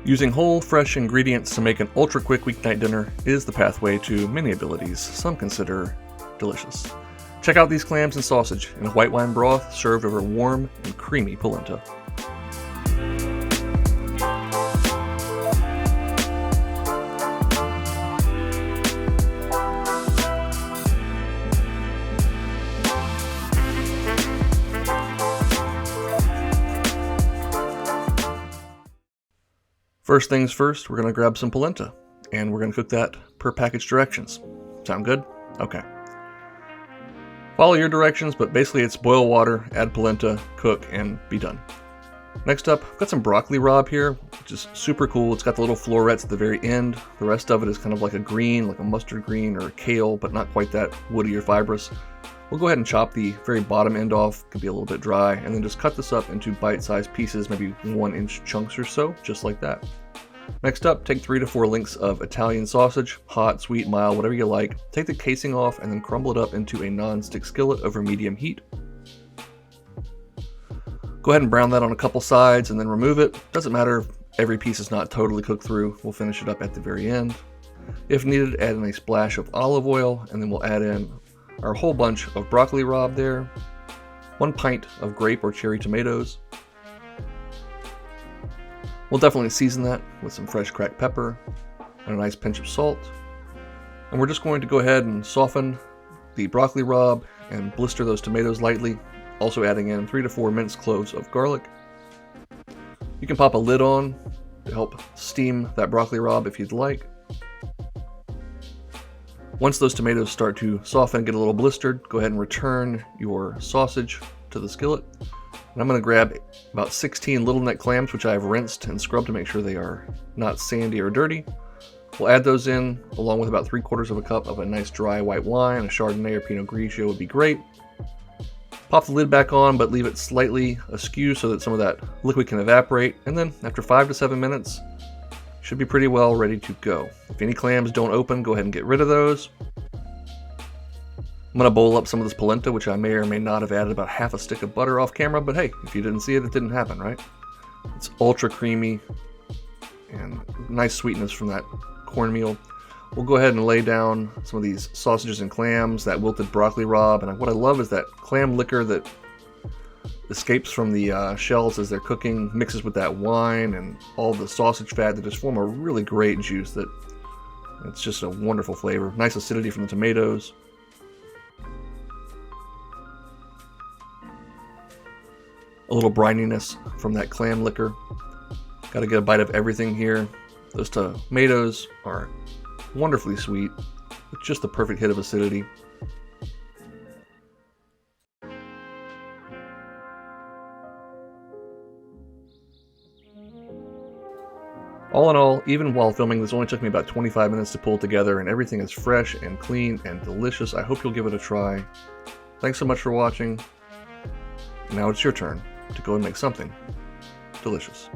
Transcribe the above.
Using whole, fresh ingredients to make an ultra-quick weeknight dinner is the pathway to many abilities some consider delicious. Check out these clams and sausage in a white wine broth served over warm and creamy polenta. First things first, we're going to grab some polenta, and we're going to cook that per package directions. Sound good? Okay. Follow your directions, but basically it's boil water, add polenta, cook, and be done. Next up, I've got some broccoli rabe here, which is super cool. It's got the little florets at the very end. The rest of it is kind of like a green, like a mustard green or a kale, but not quite that woody or fibrous. We'll go ahead and chop the very bottom end off, could be a little bit dry, and then just cut this up into bite-sized pieces, maybe 1-inch chunks or so, just like that. Next up, take 3 to 4 links of Italian sausage, hot, sweet, mild, whatever you like. Take the casing off and then crumble it up into a non-stick skillet over medium heat. Go ahead and brown that on a couple sides and then remove it. Doesn't matter if every piece is not totally cooked through. We'll finish it up at the very end. If needed, add in a splash of olive oil, and then we'll add in our whole bunch of broccoli rabe there, 1 pint of grape or cherry tomatoes. We'll definitely season that with some fresh cracked pepper and a nice pinch of salt. And we're just going to go ahead and soften the broccoli rabe and blister those tomatoes lightly, also adding in 3 to 4 minced cloves of garlic. You can pop a lid on to help steam that broccoli rabe if you'd like. Once those tomatoes start to soften, get a little blistered, go ahead and return your sausage to the skillet. And I'm going to grab about 16 littleneck clams, which I have rinsed and scrubbed to make sure they are not sandy or dirty. We'll add those in along with about 3/4 of a cup of a nice dry white wine. A Chardonnay or Pinot Grigio would be great. Pop the lid back on, but leave it slightly askew so that some of that liquid can evaporate. And then after 5 to 7 minutes, should be pretty well ready to go. If any clams don't open, go ahead and get rid of those. I'm going to bowl up some of this polenta, which I may or may not have added about half a stick of butter off camera, but hey, if you didn't see it, it didn't happen, right? It's ultra creamy and nice sweetness from that cornmeal. We'll go ahead and lay down some of these sausages and clams, that wilted broccoli rabe, and what I love is that clam liquor that escapes from the shells as they're cooking, mixes with that wine and all the sausage fat that just form a really great juice that it's just a wonderful flavor. Nice acidity from the tomatoes. A little brininess from that clam liquor. Got to get a bite of everything here. Those tomatoes are wonderfully sweet with just the perfect hit of acidity. All in all, even while filming, this only took me about 25 minutes to pull together, and everything is fresh and clean and delicious. I hope you'll give it a try. Thanks so much for watching. Now it's your turn to go and make something delicious.